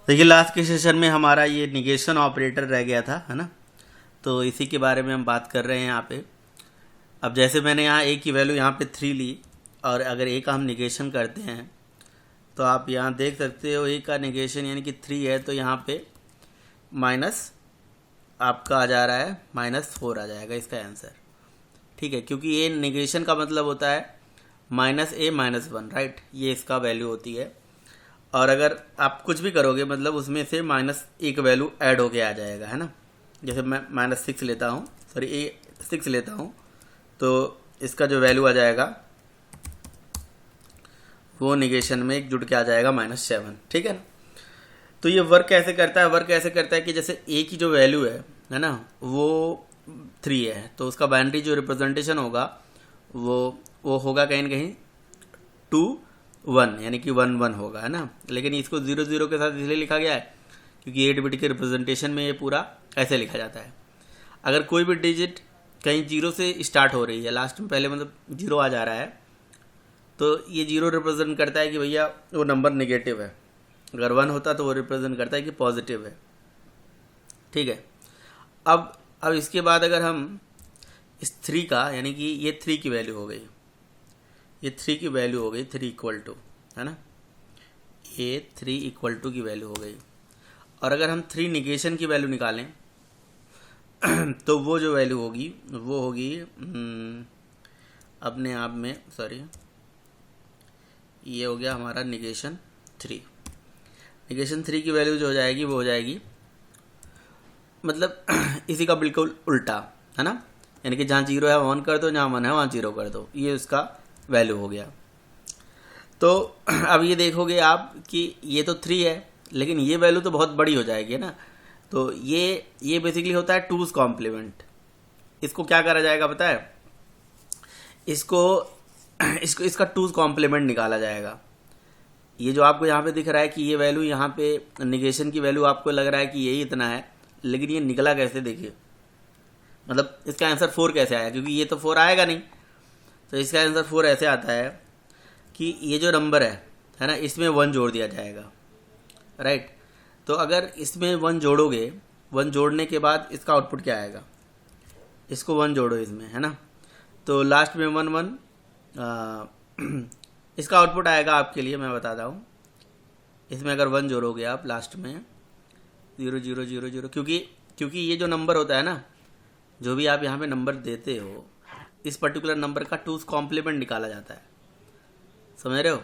देखिए लास्ट के सेशन में हमारा ये निगेशन ऑपरेटर रह गया था, है ना। तो इसी के बारे में हम बात कर रहे हैं यहाँ पे। अब जैसे मैंने यहाँ ए की वैल्यू यहाँ पे 3 ली और अगर ए का हम निगेशन करते हैं तो आप यहाँ देख सकते हो ए का निगेशन यानी कि 3 है, तो यहाँ पे माइनस आपका आ जा रहा है -4 आ जाएगा इसका आंसर। ठीक है, क्योंकि ये निगेशन का मतलब होता है -a-1, राइट। ये इसका वैल्यू होती है और अगर आप कुछ भी करोगे मतलब उसमें से -1 वैल्यू ऐड होके आ जाएगा, है ना। जैसे मैं -6 लेता हूँ, सॉरी A6 लेता हूँ, तो इसका जो वैल्यू आ जाएगा वो निगेशन में एक जुड़ के आ जाएगा -7। ठीक है ना। तो ये वर्क कैसे करता है? वर्क ऐसे करता है कि जैसे A की जो वैल्यू है ना, वो 3 है, तो उसका बाइनरी जो रिप्रेजेंटेशन होगा वो होगा कहीं ना कहीं 2 1, यानी कि 1 1 होगा, है ना। लेकिन इसको 0 0 के साथ इसलिए लिखा गया है क्योंकि 8 बिट के रिप्रेजेंटेशन में ये पूरा ऐसे लिखा जाता है। अगर कोई भी डिजिट कहीं 0 से स्टार्ट हो रही है, लास्ट में पहले मतलब 0 आ जा रहा है, तो ये 0 रिप्रेजेंट करता है कि भैया वो नंबर नेगेटिव है। अगर 1 होता तो वो रिप्रेजेंट करता है कि पॉजिटिव है। ठीक है। अब इसके बाद अगर हम इस 3 का, यानी कि ये 3 की वैल्यू हो गई, ये 3 की वैल्यू हो गई 3 इक्वल टू, है ना, ये 3 इक्वल टू की वैल्यू हो गई। और अगर हम 3 निगेशन की वैल्यू निकालें तो वो जो वैल्यू होगी वो होगी अपने आप में, सॉरी, ये हो गया हमारा निगेशन 3। निगेशन 3 की वैल्यू जो हो जाएगी वो हो जाएगी मतलब इसी का बिल्कुल उल्टा, है ना। यानी कि जहाँ 0 है 1 कर दो, जहाँ 1 है वहाँ 0 कर दो, ये उसका वैल्यू हो गया। तो अब ये देखोगे आप कि ये तो 3 है लेकिन ये वैल्यू तो बहुत बड़ी हो जाएगी, है ना। तो ये बेसिकली होता है 2's कॉम्प्लीमेंट। इसको क्या करा जाएगा पता है? इसको इसका 2's कॉम्प्लीमेंट निकाला जाएगा। ये जो आपको यहाँ पे दिख रहा है कि ये वैल्यू यहाँ पे निगेशन की वैल्यू आपको लग रहा है कि यही इतना है, लेकिन ये निकला कैसे देखिए। मतलब इसका आंसर 4 कैसे आया, क्योंकि ये तो 4 आएगा नहीं। तो इसका आंसर 4 ऐसे आता है कि ये जो नंबर है ना, इसमें 1 जोड़ दिया जाएगा, राइट। तो अगर इसमें 1 जोड़ोगे, 1 जोड़ने के बाद इसका आउटपुट क्या आएगा? इसको 1 जोड़ो इसमें, है ना, तो लास्ट में 1 1 इसका आउटपुट आएगा आपके लिए, मैं बताता हूँ। इसमें अगर 1 जोड़ोगे आप लास्ट में 0 0 0 0, क्योंकि ये जो नंबर होता है ना, जो भी आप यहाँ पे नंबर देते हो, इस पर्टिकुलर नंबर का 2's कॉम्प्लीमेंट निकाला जाता है, समझ रहे हो।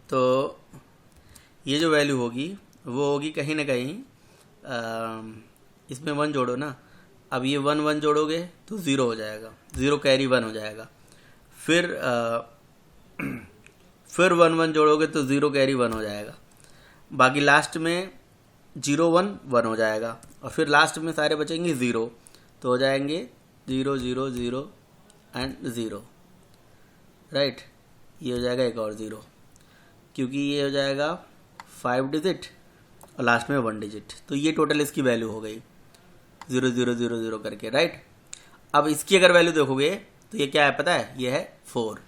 तो ये जो वैल्यू होगी वो होगी कहीं ना कहीं इसमें 1 जोड़ो ना, अब ये 1 1 जोड़ोगे तो 0 हो जाएगा, 0 कैरी 1 हो जाएगा। फिर 1 1 जोड़ोगे तो 0 कैरी 1 हो जाएगा। बाकी लास्ट में 0 1 1 हो जाएगा और फिर लास्ट में सारे बचेंगे 0, तो हो जाएंगे 0 0 0 एंड 0, राइट। ये हो जाएगा एक और 0, क्योंकि ये हो जाएगा 5 डिजिट और लास्ट में 1 डिजिट। तो ये टोटल इसकी वैल्यू हो गई 0 0 0 0 करके, राइट। अब इसकी अगर वैल्यू देखोगे तो ये क्या है पता है? ये है 4,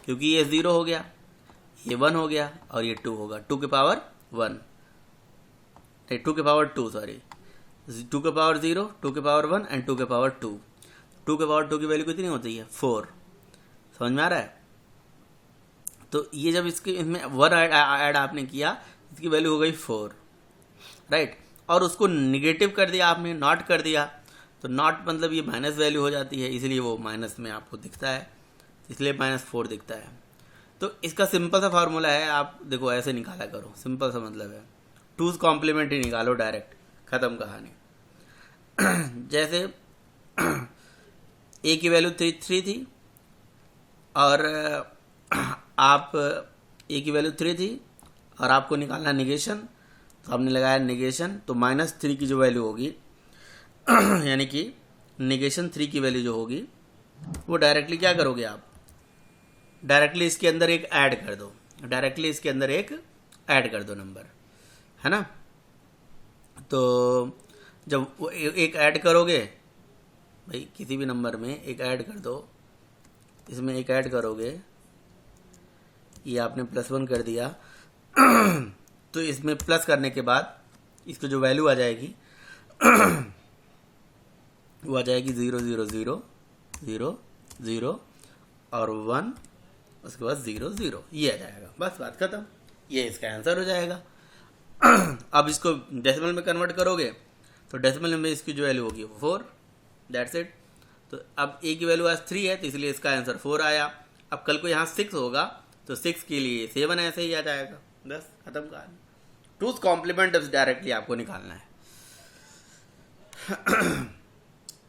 क्योंकि ये 0 हो गया, ये 1 हो गया और ये 2 होगा, 2 के पावर 1, 2 के पावर 2, सॉरी, 2 के पावर 0, 2 के पावर 1 एंड 2 के पावर 2। 2 के पावर 2 की वैल्यू कितनी होती है? 4। समझ में आ रहा है? तो ये जब इसमें 1 ऐड आपने किया, इसकी वैल्यू हो गई 4, राइट। और उसको निगेटिव कर दिया आपने, नॉट कर दिया, तो नॉट मतलब ये माइनस वैल्यू हो जाती है, इसलिए वो माइनस में आपको दिखता है, इसलिए -4 दिखता है। तो इसका सिंपल सा फार्मूला है, आप देखो ऐसे निकाला करो, सिंपल सा मतलब है 2's कॉम्प्लीमेंट ही निकालो, डायरेक्ट खत्म कहानी। जैसे ए की वैल्यू 3 थी और आप ए की वैल्यू 3 थी और आपको निकालना निगेशन, तो आपने लगाया निगेशन, तो -3 की जो वैल्यू होगी यानी कि निगेशन 3 की वैल्यू जो होगी वो डायरेक्टली क्या करोगे आप? डायरेक्टली इसके अंदर एक ऐड कर दो, डायरेक्टली इसके अंदर एक ऐड कर दो नंबर, है ना। तो जब एक ऐड करोगे भाई, किसी भी नंबर में एक ऐड कर दो, इसमें एक ऐड करोगे, ये आपने +1 कर दिया तो इसमें प्लस करने के बाद इसकी जो वैल्यू आ जाएगी वो आ जाएगी 0 0 0 0 0 और 1, उसके बाद 0 0, ये आ जाएगा। बस बात खत्म, ये इसका आंसर हो जाएगा। अब इसको डेसिमल में कन्वर्ट करोगे तो डेसिमल में इसकी जो वैल्यू होगी वो 4, दैट्स इट। तो अब ए की वैल्यू आज 3 है, तो इसलिए इसका आंसर 4 आया। अब कल को यहाँ 6 होगा तो 6 के लिए 7 ऐसे ही आ जाएगा। बस खत्म कहानी। टूज कॉम्प्लीमेंट डायरेक्टली आपको निकालना है।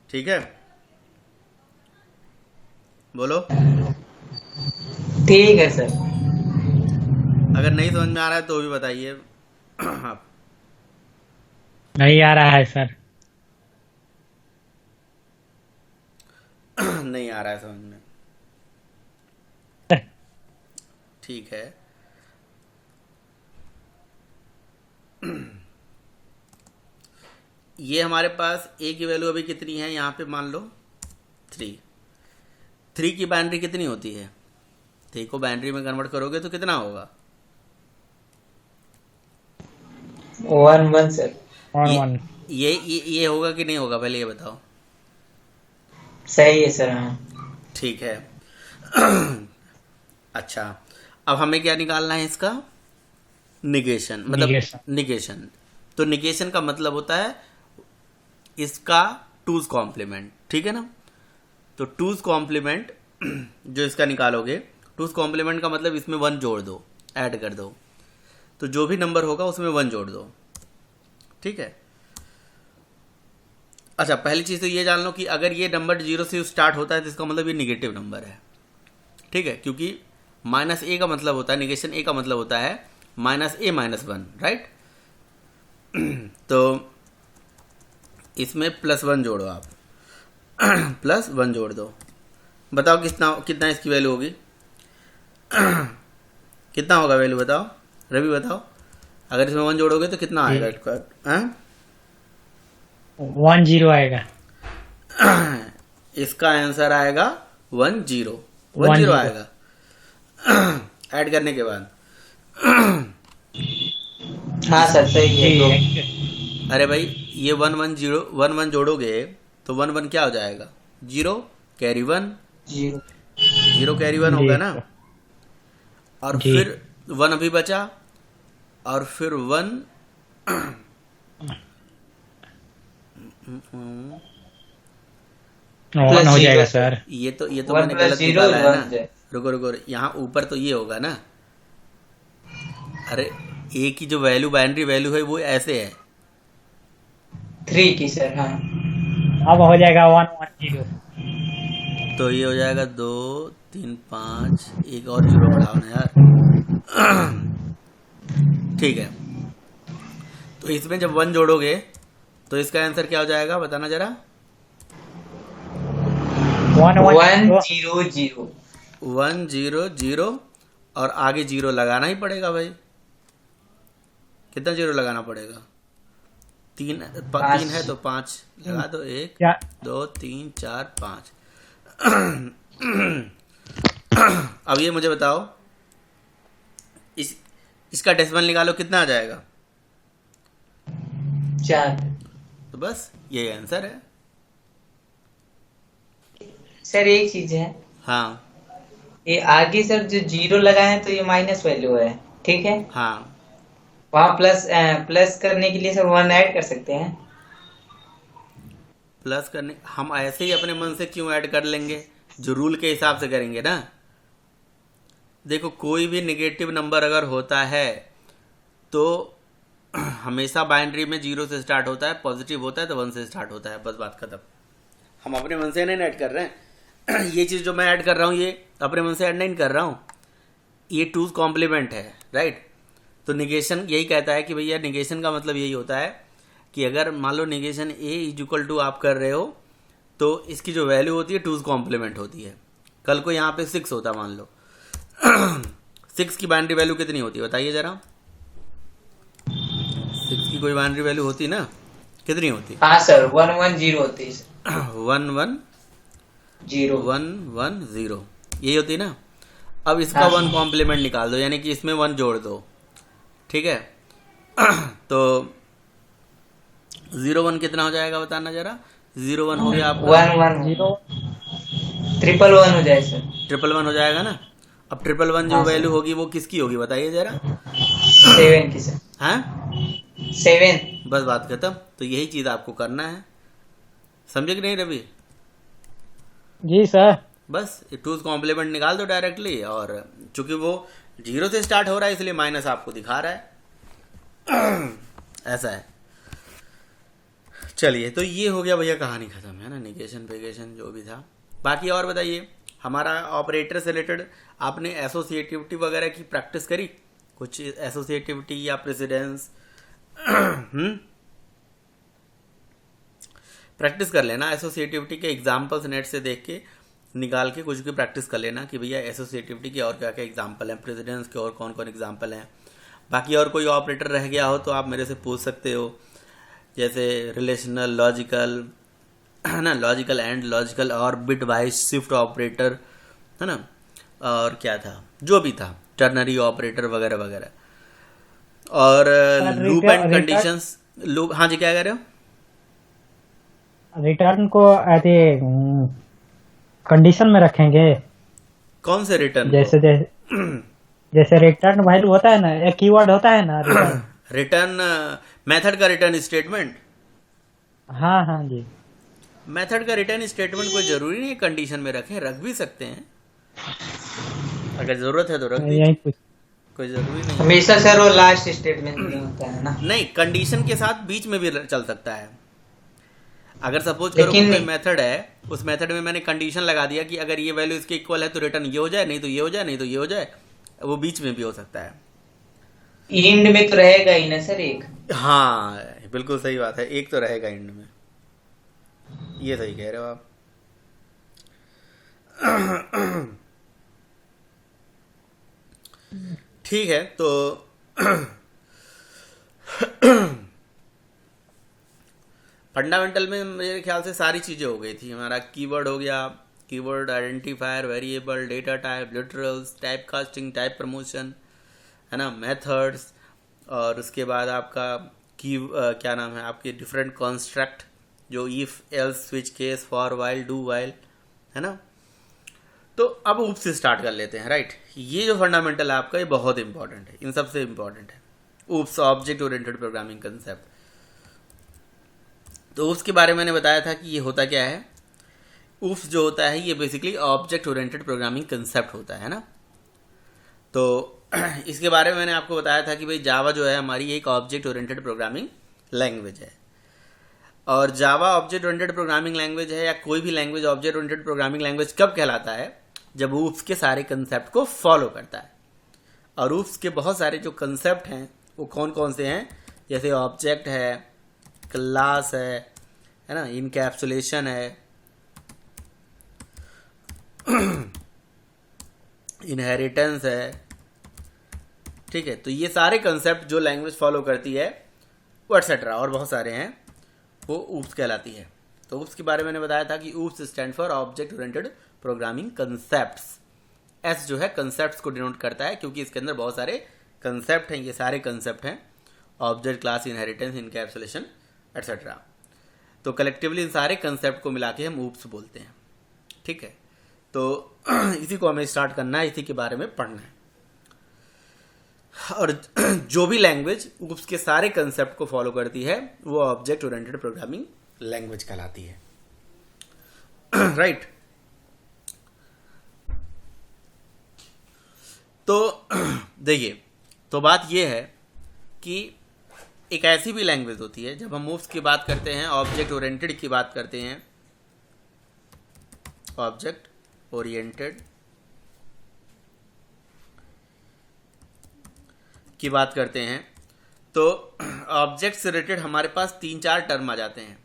ठीक है, बोलो। ठीक है सर। अगर नहीं समझ में आ रहा है तो भी बताइए आप। नहीं आ रहा है सर। नहीं आ रहा है समझ में, ठीक है। ये हमारे पास ए की वैल्यू अभी कितनी है, यहाँ पे मान लो 3 की बाइनरी कितनी होती है? 3 को बाइनरी में कन्वर्ट करोगे तो कितना होगा? 1 1 सर। ये होगा कि नहीं होगा, पहले ये बताओ। सही है सर। हाँ ठीक है। अच्छा, अब हमें क्या निकालना है इसका? निगेशन, मतलब निगेशन। तो निगेशन का मतलब होता है इसका टूज कॉम्प्लीमेंट, ठीक है ना। तो टूज कॉम्प्लीमेंट जो इसका निकालोगे, टूज कॉम्प्लीमेंट का मतलब इसमें 1 जोड़ दो, ऐड कर दो। तो जो भी नंबर होगा उसमें 1 जोड़ दो, ठीक है। अच्छा, पहली चीज़ तो ये जान लो कि अगर ये नंबर 0 से स्टार्ट होता है तो इसका मतलब ये निगेटिव नंबर है, ठीक है। क्योंकि -a का मतलब होता है, निगेशन a का मतलब होता है -a -1, राइट। तो इसमें +1 जोड़ो आप, +1 जोड़ दो। बताओ कितना इसकी वैल्यू होगी? कितना होगा वैल्यू, बताओ रवि, बताओ। अगर इसमें 1 जोड़ोगे तो कितना आएगा इसका? 1 0 आएगा। इसका आंसर आएगा 1 0 आएगा ऐड करने के बाद। हाँ सर, सही है। अरे भाई, ये 1 1 जोड़ोगे तो 1 1 क्या हो जाएगा? 0 कैरी 1, 0 कैरी 1 होगा ना। और फिर 1 अभी बचा, और फिर 1 हो जाएगा सर। ये तो मैंने गलत निकाला है ना। रुको, यहाँ ऊपर तो ये होगा ना। अरे ए की जो वैल्यू, बाइनरी वैल्यू है, वो ऐसे है 3 की सर। हाँ, अब हो जाएगा 1 1 0। तो ये हो जाएगा 2 3 5, एक और 0 बढ़ाओ ना यार। ठीक है, तो इसमें जब 1 जोड़ोगे तो इसका आंसर क्या हो जाएगा, बताना जरा। 1 0 0 1 0 0 और आगे 0 लगाना ही पड़ेगा भाई। कितना 0 लगाना पड़ेगा? 3 है तो 5 लगा दो। 1 2 3 4 5। अब ये मुझे बताओ, इसका डेसिमल निकालो, कितना आ जाएगा? 4। तो बस ये आंसर है। सर एक चीज है। हाँ, ये आगे सर जो 0 लगा है तो ये माइनस वैल्यू है, ठीक है। हाँ, वहाँ प्लस करने के लिए सर 1 ऐड कर सकते हैं। प्लस करने हम ऐसे ही अपने मन से क्यों ऐड कर लेंगे? जो रूल के हिसाब से करेंगे ना। देखो, कोई भी नेगेटिव नंबर अगर होता है तो हमेशा बाइनरी में 0 से स्टार्ट होता है, पॉजिटिव होता है तो 1 से स्टार्ट होता है। बस बात खत्म। हम अपने मन से नहीं ऐड कर रहे हैं। ये चीज़ जो मैं ऐड कर रहा हूँ ये अपने मन से ऐड नहीं कर रहा हूँ, ये टूज कॉम्प्लीमेंट है, राइट। तो निगेशन यही कहता है कि भैया निगेशन का मतलब यही होता है कि अगर मान लो negation A is equal to आप कर रहे हो तो इसकी जो वैल्यू होती है टूज कॉम्प्लीमेंट होती है। कल को यहाँ पे 6 होता मान लो। 6 की बाइनरी वैल्यू कितनी होती है बताइए जरा। 6 की कोई बाइनरी वैल्यू होती ना, कितनी होती? हाँ सर, 1 1 0 होती है। 1 1 0 1 1 0 यही होती है ना। अब इसका 1 कॉम्प्लीमेंट निकाल दो, यानी कि इसमें 1 जोड़ दो, ठीक है। तो 0 1 कितना हो जाएगा बताना जरा। 0 1 हो गया आपका 1 1 जीरो 1 हो जाए सर। 1 1 हो जाएगा ना। अब 1 1 जो हाँ सर, वैल्यू होगी वो किसकी होगी बताइए जरा। 7 की सर, हाँ 7। बस बात खत्म। तो यही चीज़ आपको करना है, समझे कि नहीं रवि। जी सर। बस टूज कॉम्प्लीमेंट निकाल दो डायरेक्टली, और चूंकि वो 0 से स्टार्ट हो रहा है इसलिए माइनस आपको दिखा रहा है। ऐसा है। चलिए, तो ये हो गया भैया, कहानी खत्म है ना, निगेशन पेगेशन जो भी था। बाकी और बताइए, हमारा ऑपरेटर से रिलेटेड आपने एसोसिएटिविटी वगैरह की प्रैक्टिस करी, कुछ एसोसिएटिविटी या प्रेसिडेंस। प्रैक्टिस कर लेना एसोसिएटिविटी के एग्जाम्पल्स नेट से देख के निकाल के कुछ की प्रैक्टिस कर लेना कि भैया एसोसिएटिविटी के और क्या क्या एग्जाम्पल हैं, प्रेसिडेंस के और कौन कौन एग्जाम्पल हैं। बाकी और कोई ऑपरेटर रह गया हो तो आप मेरे से पूछ सकते हो, जैसे रिलेशनल, लॉजिकल, है ना, लॉजिकल एंड, लॉजिकल और बिट वाइज शिफ्ट ऑपरेटर, है ना, और क्या था जो भी था, टर्नरी ऑपरेटर वगैरह वगैरह, और sir loop and conditions. Loop, हाँ जी क्या कह रहे हो। रिटर्न को ऐसे कंडीशन में रखेंगे। कौन से रिटर्न जैसे जैसे रिटर्न वैल्यू होता है ना, एक कीवर्ड होता है ना रिटर्न। रिटर्न मेथड का रिटर्न स्टेटमेंट। हाँ हाँ जी। मेथड का रिटर्न स्टेटमेंट कोई जरूरी नहीं है कंडीशन में रखें, रख भी सकते हैं, अगर जरूरत है तो रख यही दीजिए, कुछ। कोई जरूरी नहीं है। हमेशा सर वो लास्ट स्टेटमेंट में होता है ना। नहीं, कंडीशन के साथ बीच में भी चल सकता है। अगर सपोज करो लेकिन कोई मेथड है, उस मेथड में मैंने कंडीशन लगा दिया कि अगर ये वैल्यू इसके इक्वल है तो रिटर्न ये हो जाए, नहीं तो ये हो जाए, नहीं तो ये हो जाए, वो बीच में भी हो सकता है। एंड में तो रहेगा ही ना सर एक। हाँ बिल्कुल सही बात है, एक तो रहेगा एंड में, ये सही कह रहे हो आप। ठीक है, तो फंडामेंटल में मेरे ख्याल से सारी चीज़ें हो गई थी। हमारा कीवर्ड हो गया, keyword identifier, variable, data type, literals, type casting, type promotion, है ना, मेथड्स, और उसके बाद आपका क्या नाम है, आपके डिफरेंट कॉन्स्ट्रक्ट, जो if, else, switch case, for, while, do while, है ना। तो अब ऊप से स्टार्ट कर लेते हैं, राइट। ये जो फंडामेंटल है आपका, ये बहुत इंपॉर्टेंट है, इन सबसे इंपॉर्टेंट है। Oops, object oriented programming concept. तो ऊप्स के बारे में मैंने बताया था कि ये होता क्या है। ऊप्स जो होता है ये basically object oriented programming concept होता है ना। तो इसके बारे में मैंने आपको बताया था कि भाई जावा जो है हमारी एक ऑब्जेक्ट ओरिएंटेड प्रोग्रामिंग लैंग्वेज है, और जावा ऑब्जेक्ट ओरिएंटेड प्रोग्रामिंग लैंग्वेज है, या कोई भी language object oriented programming language कब कहलाता है, जब ऊप्स के सारे कंसेप्ट को फॉलो करता है। और ऊप्स के बहुत सारे जो कंसेप्ट हैं वो कौन कौन से हैं, जैसे ऑब्जेक्ट है, क्लास है ना, इनकैप्सुलेशन है, इनहेरिटेंस है, ठीक है। तो ये सारे कंसेप्ट जो लैंग्वेज फॉलो करती है वो एटसेट्रा और बहुत सारे हैं, वो ऊप्स कहलाती है। तो ऊप्स के बारे में मैंने बताया था कि oops stand for object oriented programming concepts. S जो है कंसेप्ट्स को डिनोट करता है, क्योंकि इसके अंदर बहुत सारे कंसेप्ट हैं, ये सारे कंसेप्ट हैं, object, class, inheritance, encapsulation etcetera. तो कलेक्टिवली इन सारे कंसेप्ट को मिला के हम ऊप्स बोलते हैं, ठीक है। तो इसी को हमें स्टार्ट करना है, इसी के बारे में पढ़ना है। और जो भी लैंग्वेज ऊप्स के सारे कंसेप्ट को फॉलो करती है वो ऑब्जेक्ट ओरिएंटेड प्रोग्रामिंग लैंग्वेज कहलाती है, राइट। तो देखिए, तो बात ये है कि एक ऐसी भी लैंग्वेज होती है, जब हम ऊप्स की बात करते हैं, ऑब्जेक्ट ओरिएंटेड की बात करते हैं, ऑब्जेक्ट ओरिएंटेड की बात करते हैं, तो ऑब्जेक्ट से रिलेटेड हमारे पास 3-4 टर्म आ जाते हैं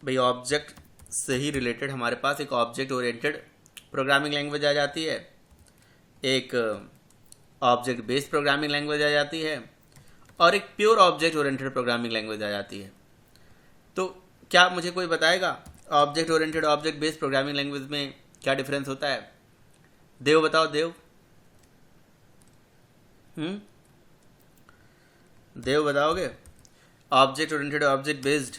भाई। ऑब्जेक्ट से ही रिलेटेड हमारे पास एक ऑब्जेक्ट ओरिएंटेड प्रोग्रामिंग लैंग्वेज आ जाती है, एक ऑब्जेक्ट बेस्ड प्रोग्रामिंग लैंग्वेज आ जाती है, और एक pure object oriented programming language आ जाती है। तो क्या मुझे कोई बताएगा object oriented object based programming language में क्या डिफरेंस होता है? देव बताओ, देव। देव बताओगे ऑब्जेक्ट ओरिएंटेड ऑब्जेक्ट बेस्ड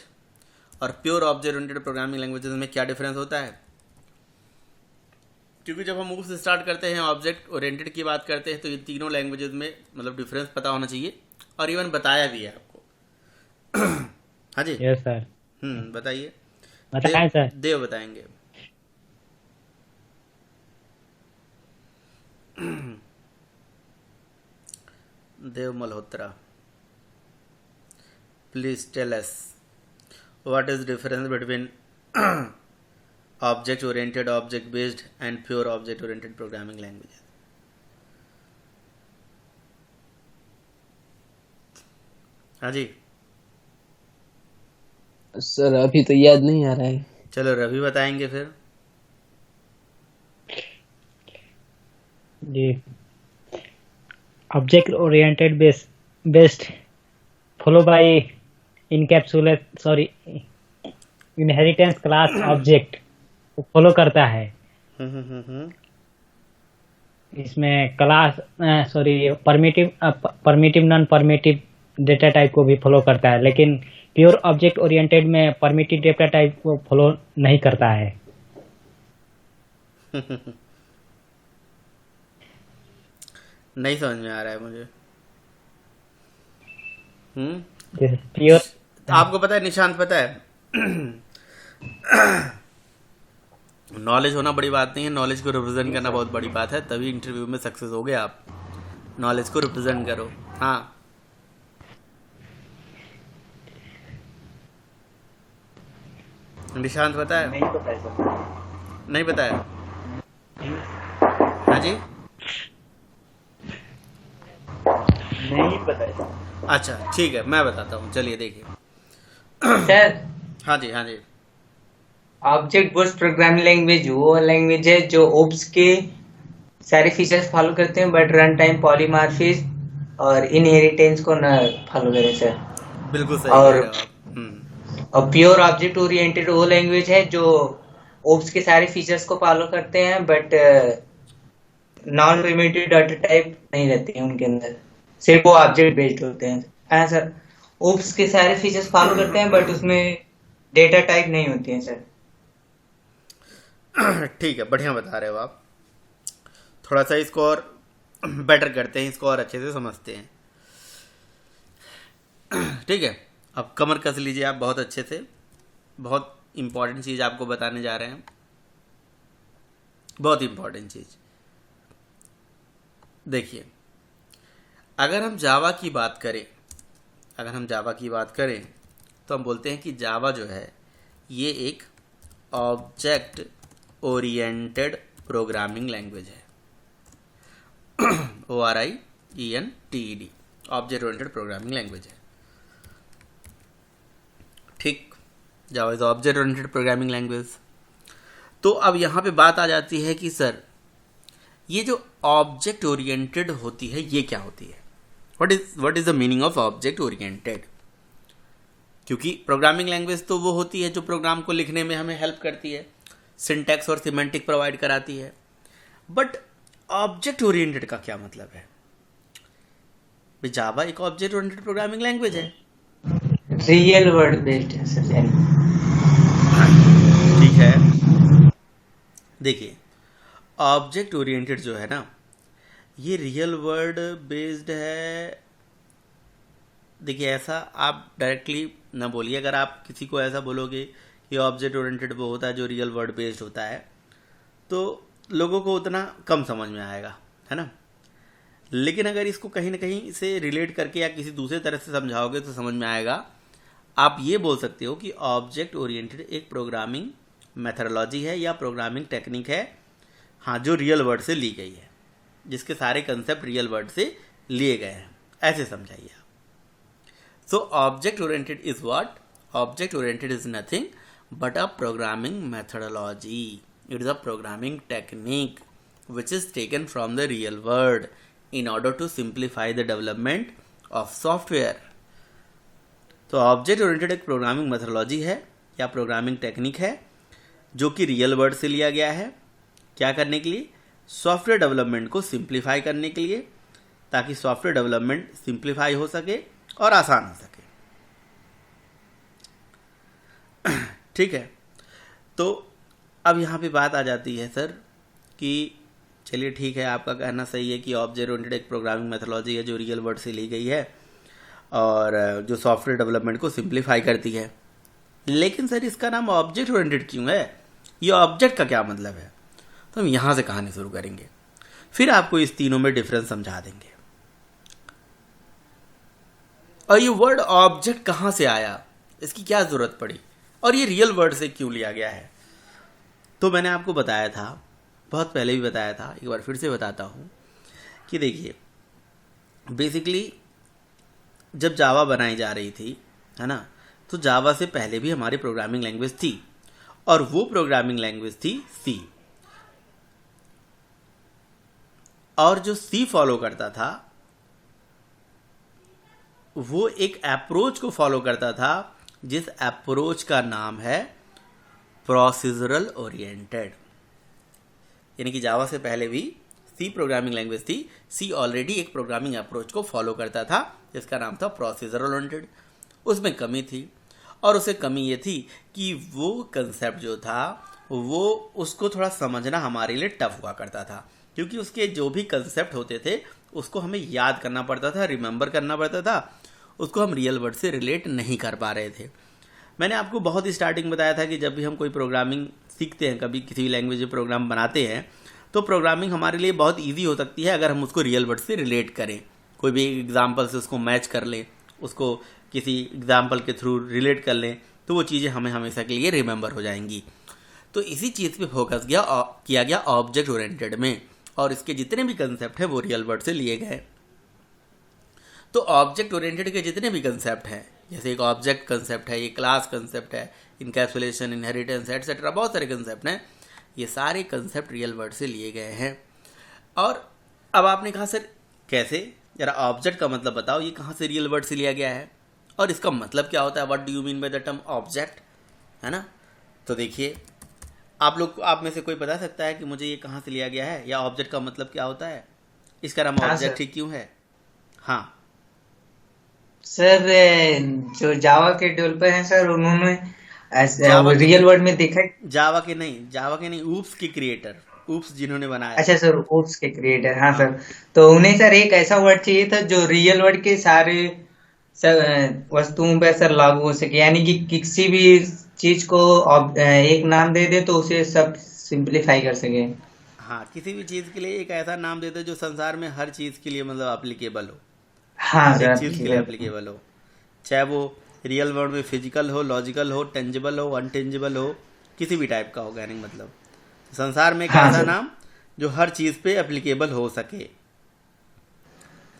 और pure object oriented programming languages में क्या डिफरेंस होता है? क्योंकि जब हम से स्टार्ट करते हैं ऑब्जेक्ट ओरिएंटेड की बात करते हैं तो ये तीनों लैंग्वेजेस में मतलब डिफरेंस पता होना चाहिए और इवन बताया भी है आपको। हाँ जी, यस सर। बताइए। बताएं सर। देव बताएंगे। Dev Malhotra, please tell us what is difference between object oriented object based and pure object oriented programming language. हाँ जी सर अभी तो याद नहीं आ रहा है। चलो रवि बताएंगे फिर। जी, object oriented based follow by inheritance class object को फॉलो करता है। इसमें class primitive non primitive data type को भी फॉलो करता है, लेकिन प्योर ऑब्जेक्ट ओरिएंटेड में परमिटिव डेटा टाइप को फॉलो नहीं करता है। नहीं समझ में आ रहा है मुझे। प्योर आपको पता है, निशांत पता है नॉलेज होना बड़ी बात नहीं है, नॉलेज को रिप्रेजेंट करना बहुत बड़ी बात है, तभी इंटरव्यू में सक्सेस हो गए आप। नॉलेज को रिप्रेजेंट करो। हाँ निशांत पता है? नहीं पता है सर। नहीं पता है? हाँ जी, नहीं पता है सर। अच्छा ठीक है, मैं बताता हूँ, चलिए देखिए। सर हाँ जी, हाँ जी, ऑब्जेक्ट बेस्ड प्रोग्रामिंग लैंग्वेज वो लैंग्वेज है जो ओब्स के सारे फीचर्स फॉलो करते हैं बट रन टाइम पॉलीमॉर्फिज्म और इनहेरिटेंस को न फॉलो करें सर। बिल्कुल सही और- कह रहे हो आप। और प्योर ऑब्जेक्ट ओरिएंटेड वो लैंग्वेज है जो ओब्स के सारे फीचर्स को फॉलो करते हैं but non primitive data type नहीं रहते हैं उनके अंदर, सिर्फ वो ऑब्जेक्ट बेस्ड होते हैं। हाँ सर, ओब्स के सारे फीचर्स फॉलो करते हैं बट उसमें डेटा टाइप नहीं होती है सर। ठीक है, बढ़िया बता रहे हो आप। थोड़ा सा इसको और बेटर करते हैं, इसको और अच्छे से समझते हैं। ठीक है, अब कमर कस लीजिए आप बहुत अच्छे से। बहुत इंपॉर्टेंट चीज़ आपको बताने जा रहे हैं, बहुत इंपॉर्टेंट चीज़। देखिए, अगर हम जावा की बात करें तो हम बोलते हैं कि जावा जो है ये एक ऑब्जेक्ट ओरिएंटेड प्रोग्रामिंग लैंग्वेज है। ORIENTED, object oriented programming language है। ठीक, Java is object oriented programming language. तो अब यहाँ पे बात आ जाती है कि सर ये जो ऑब्जेक्ट ओरिएंटेड होती है ये क्या होती है? What is the meaning of object oriented? क्योंकि प्रोग्रामिंग लैंग्वेज तो वो होती है जो प्रोग्राम को लिखने में हमें हेल्प करती है, सिंटैक्स और सिमेंटिक प्रोवाइड कराती है। बट ऑब्जेक्ट ओरिएंटेड का क्या मतलब है? जावा एक ऑब्जेक्ट ओरिएंटेड प्रोग्रामिंग लैंग्वेज है। रियल वर्ड बेस्ड है सर। ठीक है, देखिए ऑब्जेक्ट ओरिएंटेड जो है ना ये रियल वर्ड बेस्ड है। देखिए ऐसा आप डायरेक्टली ना बोलिए। अगर आप किसी को ऐसा बोलोगे कि ऑब्जेक्ट ओरिएंटेड वो होता है जो रियल वर्ड बेस्ड होता है तो लोगों को उतना कम समझ में आएगा, है ना। लेकिन अगर इसको कहीं ना कहीं से रिलेट करके या किसी दूसरे तरह से समझाओगे तो समझ में आएगा। आप ये बोल सकते हो कि ऑब्जेक्ट ओरिएंटेड एक प्रोग्रामिंग मेथडोलॉजी है या प्रोग्रामिंग टेक्निक है, हाँ, जो रियल वर्ड से ली गई है, जिसके सारे कंसेप्ट रियल वर्ड से लिए गए हैं, ऐसे समझाइए आप। So object oriented is what? Object oriented is nothing but a programming methodology. It is a programming technique which is taken from the real world in order to simplify the development of software. तो object oriented एक programming methodology है या programming technique है जो कि real word से लिया गया है। क्या करने के लिए? सॉफ्टवेयर डेवलपमेंट को सिंप्लीफाई करने के लिए, ताकि सॉफ्टवेयर डेवलपमेंट सिंप्लीफाई हो सके और आसान हो सके। ठीक है, तो अब यहाँ पे बात आ जाती है सर कि चलिए ठीक है, आपका कहना सही है कि ऑब्जेक्ट ओरिएंटेड एक प्रोग्रामिंग मेथोलॉजी है जो रियल वर्ड से ली गई है और जो सॉफ्टवेयर डेवलपमेंट को सिंप्लीफाई करती है। लेकिन सर इसका नाम ऑब्जेक्ट ओरिएंटेड क्यों है? ये ऑब्जेक्ट का क्या मतलब है? तो हम यहाँ से कहानी शुरू करेंगे, फिर आपको इस तीनों में डिफरेंस समझा देंगे। और ये वर्ड ऑब्जेक्ट कहाँ से आया, इसकी क्या ज़रूरत पड़ी, और ये रियल वर्ड से क्यों लिया गया है? तो मैंने आपको बताया था, बहुत पहले भी बताया था, एक बार फिर से बताता हूँ कि देखिए बेसिकली जब जावा बनाई जा रही थी, है ना, तो जावा से पहले भी हमारी प्रोग्रामिंग लैंग्वेज थी और वो प्रोग्रामिंग लैंग्वेज थी सी। और जो सी फॉलो करता था वो एक अप्रोच को फॉलो करता था जिस अप्रोच का नाम है प्रोसीजरल ओरिएंटेड। यानी कि जावा से पहले भी सी प्रोग्रामिंग लैंग्वेज थी, सी ऑलरेडी एक प्रोग्रामिंग अप्रोच को फॉलो करता था जिसका नाम था प्रोसीजरल ओरिएंटेड। उसमें कमी थी, और उसे कमी ये थी कि वो कंसेप्ट जो था वो उसको थोड़ा समझना हमारे लिए टफ हुआ करता था, क्योंकि उसके जो भी कंसेप्ट होते थे उसको हमें याद करना पड़ता था, रिमेंबर करना पड़ता था, उसको हम रियल वर्ड से रिलेट नहीं कर पा रहे थे। मैंने आपको बहुत ही स्टार्टिंग बताया था कि जब भी हम कोई प्रोग्रामिंग सीखते हैं, कभी किसी भी लैंग्वेज में प्रोग्राम बनाते हैं, तो प्रोग्रामिंग हमारे लिए बहुत ईजी हो सकती है अगर हम उसको रियल वर्ड से रिलेट करें, कोई भी एग्जाम्पल से उसको मैच कर लें, उसको किसी एग्जाम्पल के थ्रू रिलेट कर लें, तो वो चीज़ें हमें हमेशा के लिए रिमेंबर हो जाएंगी। तो इसी चीज़ पे फोकस किया गया ऑब्जेक्ट ओरिएंटेड में, और इसके जितने भी कंसेप्ट हैं वो रियल वर्ड से लिए गए। तो ऑब्जेक्ट ओरिएंटेड के जितने भी कंसेप्ट हैं, जैसे एक ऑब्जेक्ट कंसेप्ट है, ये क्लास कंसेप्ट है, इनकैप्सुलेशन, इनहेरिटेंस एटसेट्रा, बहुत सारे कंसेप्ट हैं, ये सारे कंसेप्ट रियल वर्ड से लिए गए हैं। और अब आपने कहा सर कैसे, जरा ऑब्जेक्ट का मतलब बताओ, ये कहाँ से रियल वर्ड से लिया गया है और इसका मतलब क्या होता है, what do you mean by the term object, है ना। तो देखिए आप में से कोई बता सकता है कि मुझे ये कहाँ से लिया गया है, या ऑब्जेक्ट का मतलब क्या होता है, इसका नाम ऑब्जेक्ट ही क्यों है? हाँ सर, जो जावा के डेवलपर हैं सर, उन्होंने जावा रियल वर्ल्ड में देखा। जावा के नहीं, ऊप्स के क्रिएटर, ऊप्स जिन्होंने बनाया। अच्छा सर, ओप्स के क्रिएटर, हाँ हाँ सर। तो उन्हें सर एक ऐसा वर्ड चाहिए था जो रियल वर्ल्ड के सारे वस्तुओं पे सर लागू हो सके, यानी कि किसी भी चीज को एक नाम दे दे तो उसे सब सिंप्लीफाई कर सके। हाँ, किसी भी चीज़ के लिए एक ऐसा नाम देते जो संसार में हर चीज़ के लिए मतलब एप्लीकेबल हो, हाँ हर एक सर, चीज़ के लिए एप्लीकेबल हो, चाहे वो रियल वर्ल्ड में फिजिकल हो, लॉजिकल हो, टेंजिबल हो, अनटेंजिबल हो, किसी भी टाइप का ऑर्गेनिक, मतलब संसार में एक हाँ ऐसा सर, नाम जो हर चीज़ पे एप्लीकेबल हो सके,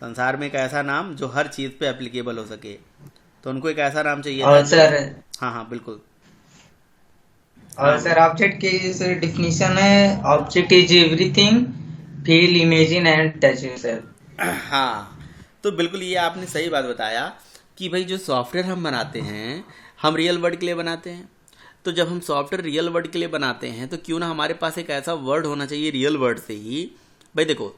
संसार में एक ऐसा नाम जो हर चीज़ पे एप्लीकेबल हो सके। तो उनको एक ऐसा नाम चाहिए था और जो, सर हाँ हाँ बिल्कुल, और हाँ सर ऑब्जेक्ट की सर डिफिनीशन है, object is everything feel, imagine and touch sir. हाँ, तो बिल्कुल ये आपने सही बात बताया कि भाई जो सॉफ्टवेयर हम बनाते हैं हम रियल वर्ड के लिए बनाते हैं। तो जब हम सॉफ्टवेयर रियल वर्ड के लिए बनाते हैं तो क्यों ना हमारे पास एक ऐसा वर्ड होना चाहिए रियल वर्ड से ही। भाई देखो,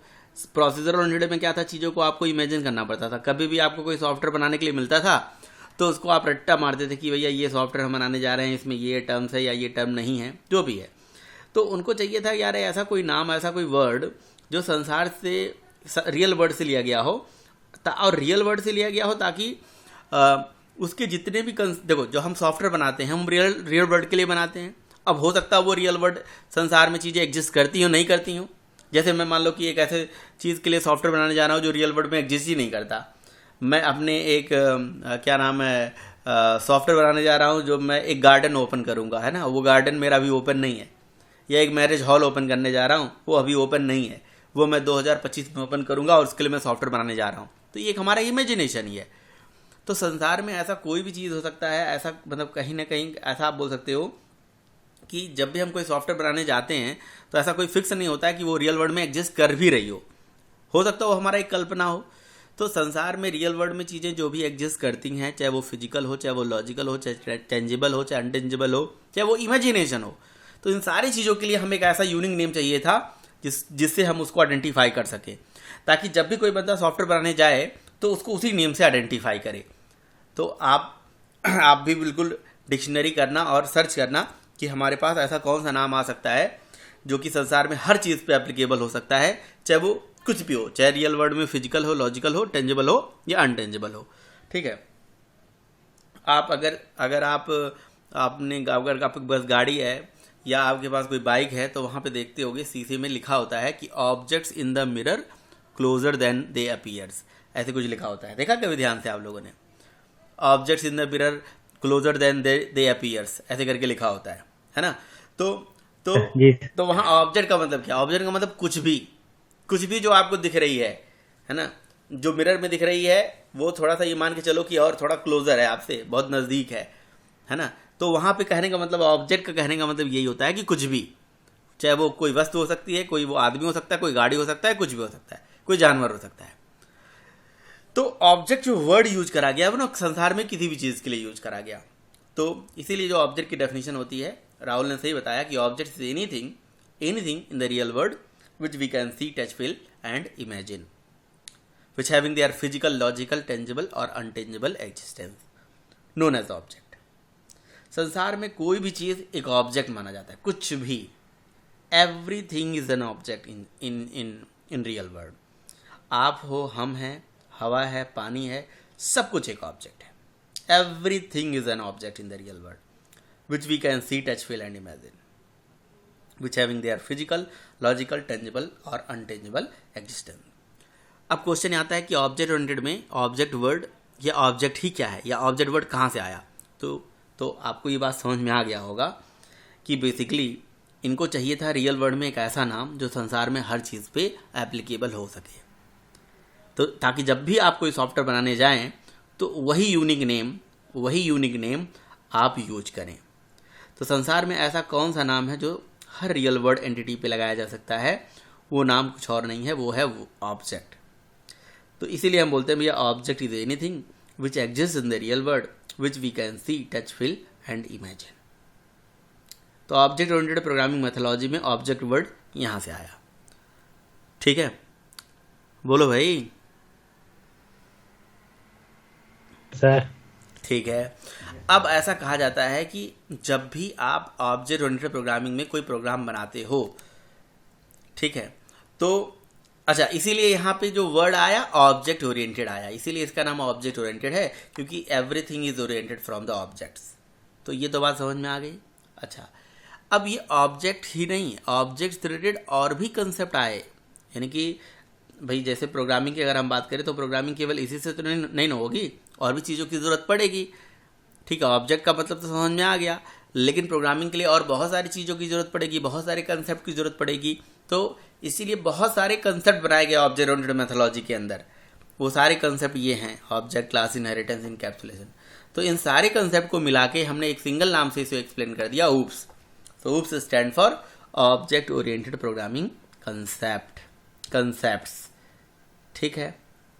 प्रोसीजर ओरिएंटेड में क्या था, चीज़ों को आपको इमेजिन करना पड़ता था। कभी भी आपको कोई सॉफ्टवेयर बनाने के लिए मिलता था तो उसको आप रट्टा मारते थे कि भैया ये सॉफ्टवेयर हम बनाने जा रहे हैं, इसमें ये टर्म्स है या ये टर्म नहीं है, जो भी है। तो उनको चाहिए था यार ऐसा कोई नाम, ऐसा कोई वर्ड जो संसार से रियल वर्ड से लिया गया हो, और रियल वर्ड से लिया गया हो ताकि उसके जितने भी देखो, जो हम सॉफ्टवेयर बनाते हैं हम रियल वर्ड के लिए बनाते हैं। अब हो सकता है वो रियल वर्ड संसार में चीज़ें एग्जिस्ट करती हो नहीं करती हो। जैसे मैं मान लो कि एक ऐसे चीज़ के लिए सॉफ्टवेयर बनाने जा रहा हूँ जो रियल वर्ल्ड में एग्जिस्ट ही नहीं करता। मैं अपने एक क्या नाम है सॉफ्टवेयर बनाने जा रहा हूँ जो मैं एक गार्डन ओपन करूँगा, है ना, वो गार्डन मेरा अभी ओपन नहीं है। या एक मैरिज हॉल ओपन करने जा रहा हूँ, वो अभी ओपन नहीं है, वो मैं 2025 में ओपन करूँगा और उसके लिए मैं सॉफ्टवेयर बनाने जा रहा हूँ। तो ये एक हमारा इमेजिनेशन ही है। तो संसार में ऐसा कोई भी चीज़ हो सकता है, ऐसा मतलब कहीं ना कहीं ऐसा आप बोल सकते हो कि जब भी हम कोई सॉफ्टवेयर बनाने जाते हैं तो ऐसा कोई फिक्स नहीं होता है कि वो रियल वर्ल्ड में एग्जिस्ट कर भी रही हो सकता है वो हमारा एक कल्पना हो। तो संसार में रियल वर्ल्ड में चीज़ें जो भी एग्जिस्ट करती हैं, चाहे वो फिजिकल हो, चाहे वो लॉजिकल हो, चाहे टेंजिबल हो, चाहे अनटेंजिबल हो, चाहे वो इमेजिनेशन हो, तो इन सारी चीज़ों के लिए हमें एक ऐसा यूनिक नेम चाहिए था जिससे हम उसको आइडेंटिफाई कर सकें, ताकि जब भी कोई बंदा सॉफ्टवेयर बनाने जाए तो उसको उसी नेम से आइडेंटिफाई करे। तो आप भी बिल्कुल डिक्शनरी करना और सर्च करना कि हमारे पास ऐसा कौन सा नाम आ सकता है जो कि संसार में हर चीज़ पे एप्लीकेबल हो सकता है, चाहे वो कुछ भी हो, चाहे रियल वर्ल्ड में फिजिकल हो, लॉजिकल हो, टेंजिबल हो या अनटेंजिबल हो। ठीक है, आप अगर आपके पास गाड़ी है या आपके पास कोई बाइक है तो वहाँ पे देखते होगे शीशे में लिखा होता है कि objects in the mirror closer then they appears, ऐसे कुछ लिखा होता है। देखा कभी ध्यान से आप लोगों ने? Objects in the mirror closer then they appears ऐसे करके लिखा होता है ना? तो वहाँ ऑब्जेक्ट का मतलब क्या? ऑब्जेक्ट का मतलब कुछ भी जो आपको दिख रही है ना, जो मिरर में दिख रही है वो थोड़ा सा ये मान के चलो कि और थोड़ा क्लोजर है आपसे, बहुत नज़दीक है ना? तो वहाँ पे कहने का मतलब, ऑब्जेक्ट का कहने का मतलब यही होता है कि कुछ भी, चाहे वो कोई वस्तु हो सकती है, कोई वो आदमी हो सकता है, कोई गाड़ी हो सकता है, कुछ भी हो सकता है, कोई जानवर हो सकता है। तो ऑब्जेक्ट जो वर्ड यूज करा गया वो ना संसार में किसी भी चीज़ के लिए यूज करा गया। तो इसीलिए जो ऑब्जेक्ट की डेफिनेशन होती है, राहुल ने सही बताया कि object is anything in the real world which we can see, touch, feel and imagine, which having their physical, logical, tangible or untangible existence, known as object. संसार में कोई भी चीज़ एक ऑब्जेक्ट माना जाता है, कुछ भी। Everything is an object in real world. आप हो, हम हैं, हवा है, पानी है, सब कुछ एक ऑब्जेक्ट है। Everything is an object in the real world which we can see, touch, feel and imagine, which having their physical, logical, tangible और untangible existence. अब क्वेश्चन आता है कि ऑब्जेक्ट ओरिएंटेड में ऑब्जेक्ट वर्ड या ऑब्जेक्ट ही क्या है, या ऑब्जेक्ट वर्ड कहाँ से आया? तो आपको ये बात समझ में आ गया होगा कि बेसिकली इनको चाहिए था रियल वर्ल्ड में एक ऐसा नाम जो संसार में हर चीज़ पे एप्लीकेबल हो सके, तो ताकि जब भी आप कोई सॉफ्टवेयर बनाने जाएं तो वही यूनिक नेम आप यूज करें। तो संसार में ऐसा कौन सा नाम है जो हर रियल वर्ल्ड एंटिटी पे लगाया जा सकता है? वो नाम कुछ और नहीं है, वो है ऑब्जेक्ट। तो इसीलिए हम बोलते हैं भैया object is anything which exist in the real world which we can see, touch, feel and imagine. तो ऑब्जेक्ट ओरिएंटेड प्रोग्रामिंग मेथोलॉजी में ऑब्जेक्ट वर्ड यहाँ से आया। ठीक है, बोलो भाई। सर ठीक है, अब ऐसा कहा जाता है कि जब भी आप ऑब्जेक्ट ओरिएंटेड प्रोग्रामिंग में कोई प्रोग्राम बनाते हो, ठीक है, तो अच्छा, इसीलिए यहाँ पे जो वर्ड आया ऑब्जेक्ट ओरिएंटेड आया, इसीलिए इसका नाम ऑब्जेक्ट ओरिएंटेड है, क्योंकि everything is oriented from the objects. तो ये तो बात समझ में आ गई। अच्छा, अब ये ऑब्जेक्ट ही नहीं, ऑब्जेक्ट से रिलेटेड और भी कंसेप्ट आए, यानी कि भाई जैसे प्रोग्रामिंग की अगर हम बात करें तो प्रोग्रामिंग केवल इसी से तो नहीं ना होगी, और भी चीज़ों की ज़रूरत पड़ेगी। ठीक है, ऑब्जेक्ट का मतलब तो समझ में आ गया, लेकिन प्रोग्रामिंग के लिए और बहुत सारी चीज़ों की ज़रूरत पड़ेगी, बहुत सारे कंसेप्ट की ज़रूरत पड़ेगी। तो इसीलिए बहुत सारे कंसेप्ट बनाए गए ऑब्जेक्ट ओरिएंटेड मेथोलॉजी के अंदर। वो सारे कंसेप्ट ये हैं: ऑब्जेक्ट, क्लास, इनहेरिटेंस, इनकैप्सुलेशन। तो इन सारे कंसेप्ट को मिला के हमने एक सिंगल नाम से इसे एक्सप्लेन कर दिया, ऊप्स। तो oops stand for object oriented programming concepts. ठीक है,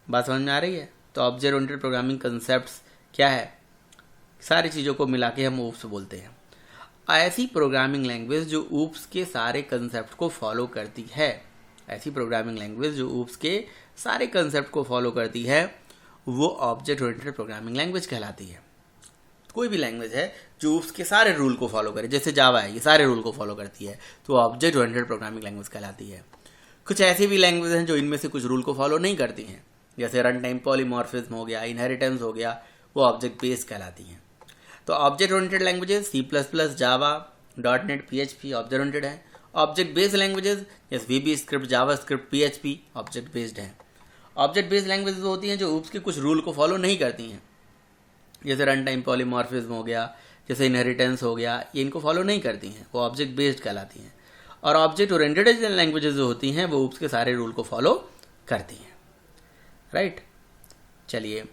बात समझ में आ रही है? तो ऑब्जेक्ट ओरिएंटेड प्रोग्रामिंग कंसेप्ट्स क्या है? सारी चीज़ों को मिला के हम ऊप्स बोलते हैं। ऐसी प्रोग्रामिंग लैंग्वेज जो ऊप्स के सारे कंसेप्ट को फॉलो करती है, ऐसी प्रोग्रामिंग लैंग्वेज जो ऊप्स के सारे कंसेप्ट को फॉलो करती है, वो ऑब्जेक्ट ओरिएंटेड प्रोग्रामिंग लैंग्वेज कहलाती है। कोई भी लैंग्वेज है जो ऊप्स के सारे रूल को फॉलो करे, जैसे जावा है, ये सारे रूल को फॉलो करती है, तो ऑब्जेक्ट ओरिएंटेड प्रोग्रामिंग लैंग्वेज कहलाती है। कुछ ऐसी भी लैंग्वेज हैं जो इनमें से कुछ रूल को फॉलो नहीं करती हैं, जैसे रन टाइम पॉलीमॉर्फिज्म हो गया, इनहेरिटेंस हो गया, वो ऑब्जेक्ट बेस्ड कहलाती हैं। तो ऑब्जेक्ट ओरिएंटेड लैंग्वेजेस C++, जावा, .NET, PHP ऑब्जेक्ट ओरिएंटेड है। ऑब्जेक्ट बेस्ड लैंग्वेजेस जैसे VB स्क्रिप्ट, जावा स्क्रिप्ट, PHP ऑब्जेक्ट बेस्ड है। ऑब्जेक्ट बेस्ड लैंग्वेजेस होती हैं जो ऊप्स के कुछ रूल को फॉलो नहीं करती हैं, जैसे रन टाइम पॉलीमॉर्फिज्म हो गया, जैसे इनहेरिटेंस हो गया, ये इनको फॉलो नहीं करती हैं, वो ऑब्जेक्ट बेस्ड कहलाती हैं। और ऑब्जेक्ट ओरिएंटेड लैंग्वेजेस जो होती हैं वो ऊप्स के सारे रूल को फॉलो करती हैं। राइट, चलिए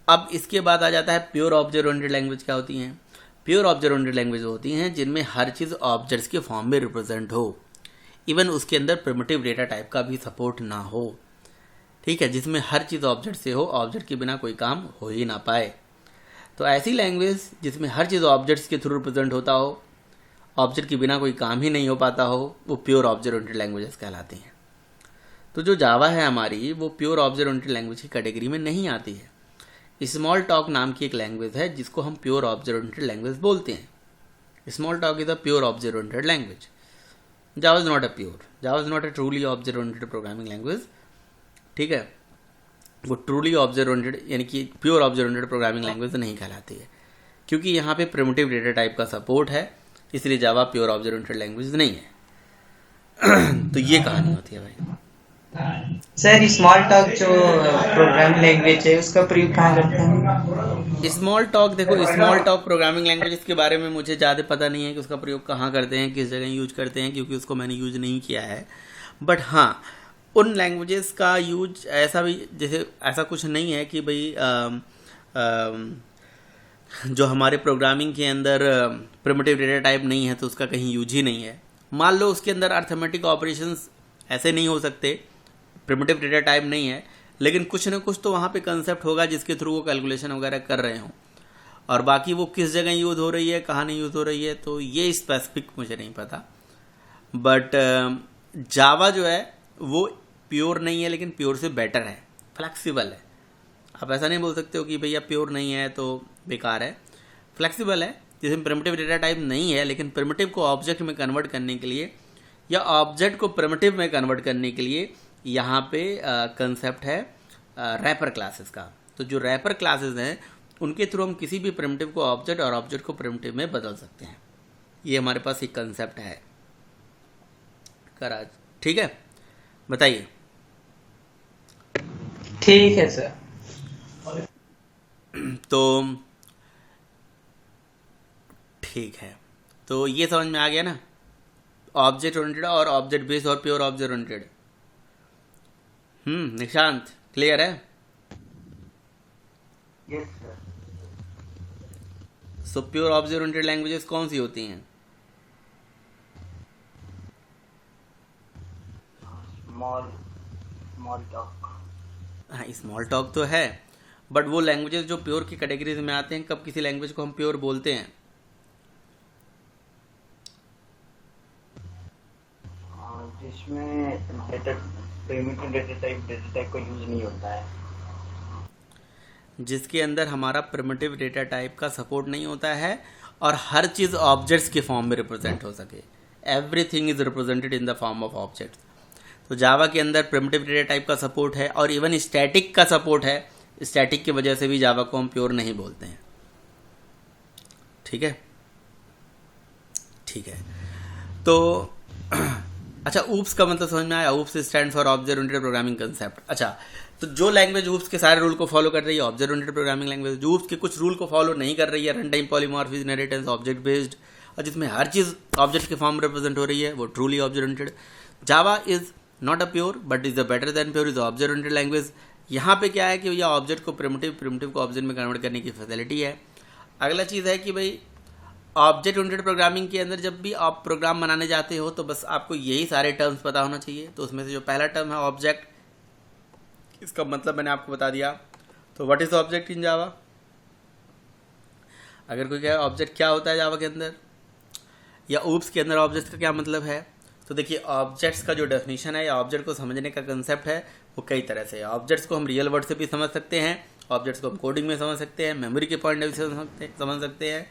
अब इसके बाद आ जाता है प्योर ऑब्जेक्ट ओरिएंटेड लैंग्वेज। क्या होती हैं? प्योर ऑब्जेक्ट ओरिएंटेड लैंग्वेज होती हैं जिनमें हर चीज़ ऑब्जेक्ट्स के फॉर्म में रिप्रेजेंट हो, इवन उसके अंदर प्रिमिटिव डेटा टाइप का भी सपोर्ट ना हो। ठीक है, जिसमें हर चीज़ ऑब्जेक्ट से हो, ऑब्जेक्ट के बिना कोई काम हो ही ना पाए। तो ऐसी लैंग्वेज जिसमें हर चीज़ ऑब्जेक्ट्स के थ्रू रिप्रेजेंट होता हो, ऑब्जेक्ट के बिना कोई काम ही नहीं हो पाता हो, वो प्योर ऑब्जेक्ट ओरिएंटेड लैंग्वेजेस कहलाती हैं। तो जो जावा है हमारी, वो प्योर ऑब्जेक्ट ओरिएंटेड लैंग्वेज की कैटेगरी में नहीं आती है। स्मॉल टॉक नाम की एक लैंग्वेज है जिसको हम प्योर ऑब्जेक्ट ओरिएंटेड लैंग्वेज बोलते हैं। Small talk is a pure object oriented language. Java is not a pure, Java is not a truly object oriented programming language. ठीक है, वो ट्रूली ऑब्जेक्ट ओरिएंटेड यानी कि pure object oriented programming language नहीं कहलाती है, क्योंकि यहाँ पे प्रिमिटिव डेटा टाइप का सपोर्ट है, इसलिए जावा प्योर ऑब्जेक्ट ओरिएंटेड लैंग्वेज नहीं है। तो ये कहानी होती है भाई। सर स्मॉल टॉक जो प्रोग्रामिंग लैंग्वेज है उसका प्रयोग कहाँ करते हैं? स्मॉल टॉक, देखो स्मॉल टॉक प्रोग्रामिंग लैंग्वेज के बारे में मुझे ज़्यादा पता नहीं है कि उसका प्रयोग कहाँ करते हैं, किस जगह यूज करते हैं, क्योंकि उसको मैंने यूज नहीं किया है। बट हाँ, उन लैंग्वेजेस का यूज ऐसा भी, जैसे ऐसा कुछ नहीं है कि भाई जो हमारे प्रोग्रामिंग के अंदर प्रिमिटिव डेटा टाइप नहीं है तो उसका कहीं यूज ही नहीं है। मान लो उसके अंदर अर्थमेटिक ऑपरेशंस ऐसे नहीं हो सकते, प्रिमिटिव डेटा टाइप नहीं है, लेकिन कुछ ना कुछ तो वहाँ पे कंसेप्ट होगा जिसके थ्रू वो कैलकुलेशन वगैरह कर रहे हों, और बाकी वो किस जगह यूज़ हो रही है, कहाँ नहीं यूज़ हो रही है, तो ये स्पेसिफिक मुझे नहीं पता। बट जावा जो है वो प्योर नहीं है, लेकिन प्योर से बेटर है, फ्लेक्सिबल है। आप ऐसा नहीं बोल सकते हो कि भैया प्योर नहीं है तो बेकार है, फ्लेक्सिबल है। जिसमें प्रिमिटिव डेटा टाइप नहीं है, लेकिन प्रिमिटिव को ऑब्जेक्ट में कन्वर्ट करने के लिए या ऑब्जेक्ट को प्रिमिटिव में कन्वर्ट करने के लिए यहाँ पे कंसेप्ट है रैपर क्लासेस का। तो जो रैपर क्लासेस हैं उनके थ्रू हम किसी भी प्रिमिटिव को ऑब्जेक्ट और ऑब्जेक्ट को प्रिमिटिव में बदल सकते हैं। ये हमारे पास एक कंसेप्ट है कराज। ठीक है, बताइए। ठीक है सर। तो ठीक है, तो ये समझ में आ गया ना, ऑब्जेक्ट ओरिएंटेड और ऑब्जेक्ट बेस्ड और pure object oriented. Nishant clear है? Yes sir. So pure object oriented languages कौन सी होती हैं? Smalltalk. हाँ, स्मॉल टॉक तो है, बट वो लैंग्वेजेस जो प्योर की कैटेगरीज में आते हैं, कब किसी लैंग्वेज को हम प्योर बोलते हैं? जिसमें प्रिमिटिव डेटा टाइप का यूज नहीं होता है, जिसके अंदर हमारा प्रिमिटिव डेटा टाइप का सपोर्ट नहीं होता है और हर चीज़ ऑब्जेक्ट्स के फॉर्म में रिप्रेजेंट हो सके। Everything is represented in the form of objects. तो जावा के अंदर प्रिमिटिव डेटा टाइप का सपोर्ट है और इवन स्टैटिक का सपोर्ट है। स्टैटिक की वजह से भी जावा को हम प्योर नहीं बोलते हैं। ठीक है, ठीक है। तो अच्छा, ऊप्स का मतलब समझ में आया? Oops stand for object oriented programming concept. अच्छा, तो जो लैंग्वेज ऊप्स के सारे रूल को फॉलो कर रही है ऑब्जेक्ट ओरिएंटेड प्रोग्रामिंग लैंग्वेज, जो ऊप्स के कुछ रूल को फॉलो नहीं कर रही है, run time polymorphism, inheritance, object based, और जिसमें हर चीज़ ऑब्जेक्ट के फॉर्म में रिप्रेजेंट हो रही है, वो truly object oriented. Java is not a pure but is a better than pure, is object oriented language. यहाँ पे क्या है कि भैया ऑब्जेक्ट को प्रिमिटिव को ऑब्जेक्ट में कन्वर्ट करने की फैसिलिटी है। अगला चीज़ है कि भाई ऑब्जेक्ट ओरिएंटेड प्रोग्रामिंग के अंदर जब भी आप प्रोग्राम बनाने जाते हो तो बस आपको यही सारे टर्म्स पता होना चाहिए। तो उसमें से जो पहला टर्म है ऑब्जेक्ट, इसका मतलब मैंने आपको बता दिया। तो व्हाट इज ऑब्जेक्ट इन जावा? अगर कोई कहे ऑब्जेक्ट क्या होता है जावा के अंदर या ऊप्स के अंदर ऑब्जेक्ट का क्या मतलब है, तो देखिए ऑब्जेक्ट्स का जो डेफिनेशन है या ऑब्जेक्ट को समझने का कंसेप्ट है वो कई तरह से है। ऑब्जेक्ट्स को हम रियल वर्ड से भी समझ सकते हैं, ऑब्जेक्ट्स को हम कोडिंग में समझ सकते हैं, मेमोरी के पॉइंट ऑफ व्यू से समझ सकते हैं,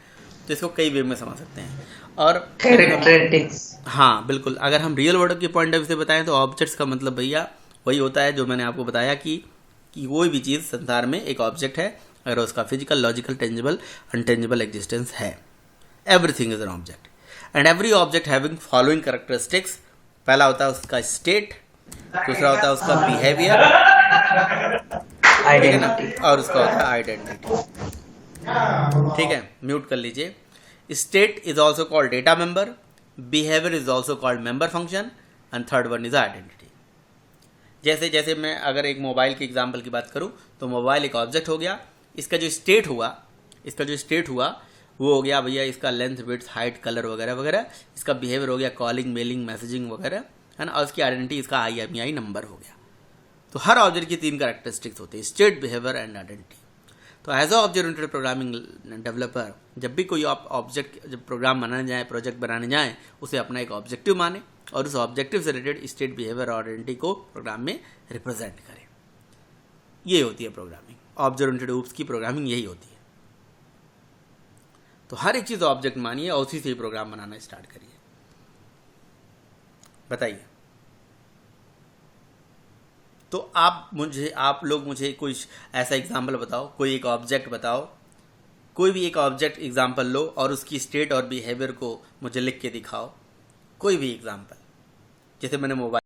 तो इसको कई वे में समझ सकते हैं। और कैरेक्टरिस्टिक्स, हाँ बिल्कुल, अगर हम रियल वर्ड के पॉइंट ऑफ व्यू से बताएं तो ऑब्जेक्ट्स का मतलब भैया वही होता है जो मैंने आपको बताया कि कोई भी चीज़ संसार में एक ऑब्जेक्ट है अगर उसका फिजिकल, लॉजिकल, टेंजिबल, अनटेंजिबल एग्जिस्टेंस है। Everything is an object and every object having following characteristics. पहला होता है उसका स्टेट, दूसरा होता है उसका बिहेवियर, आइडेंटिटी, और उसका होता है आइडेंटिटी। ठीक है, म्यूट कर लीजिए। State is also called data member, behaviour is also called member function, and third one is identity. जैसे मैं अगर एक मोबाइल की एग्जांपल की बात करूं तो मोबाइल एक ऑब्जेक्ट हो गया। इसका जो स्टेट हुआ वो हो गया भैया इसका लेंथ, विड्थ, हाइट, कलर वगैरह वगैरह। इसका बिहेवियर हो गया कॉलिंग, मेलिंग, मैसेजिंग वगैरह, है ना। और इसकी आइडेंटिटी इसका IMEI नंबर हो गया। तो हर ऑब्जेक्ट की 3 कैरेक्टरिस्टिक्स होती है, स्टेट, बिहेवियर एंड आइडेंटिटी। तो as a object oriented programming developer जब भी कोई ऑब्जेक्ट जब प्रोग्राम बनाने जाए, प्रोजेक्ट बनाने जाए, उसे अपना एक ऑब्जेक्टिव माने और उस ऑब्जेक्टिव से रिलेटेड स्टेट, बिहेवियर और आइडेंटिटी को प्रोग्राम में रिप्रेजेंट करें। ये होती है प्रोग्रामिंग। ऑब्जेक्ट ओरिएंटेड OOPS की प्रोग्रामिंग यही होती है। तो हर एक चीज़ ऑब्जेक्ट मानिए और उसी से ही प्रोग्राम बनाना स्टार्ट करिए। बताइए। तो आप लोग मुझे कोई ऐसा एग्जाम्पल बताओ, कोई एक ऑब्जेक्ट बताओ, कोई भी एक ऑब्जेक्ट एग्जाम्पल लो और उसकी स्टेट और बिहेवियर को मुझे लिख के दिखाओ, कोई भी एग्जाम्पल। जैसे मैंने मोबाइल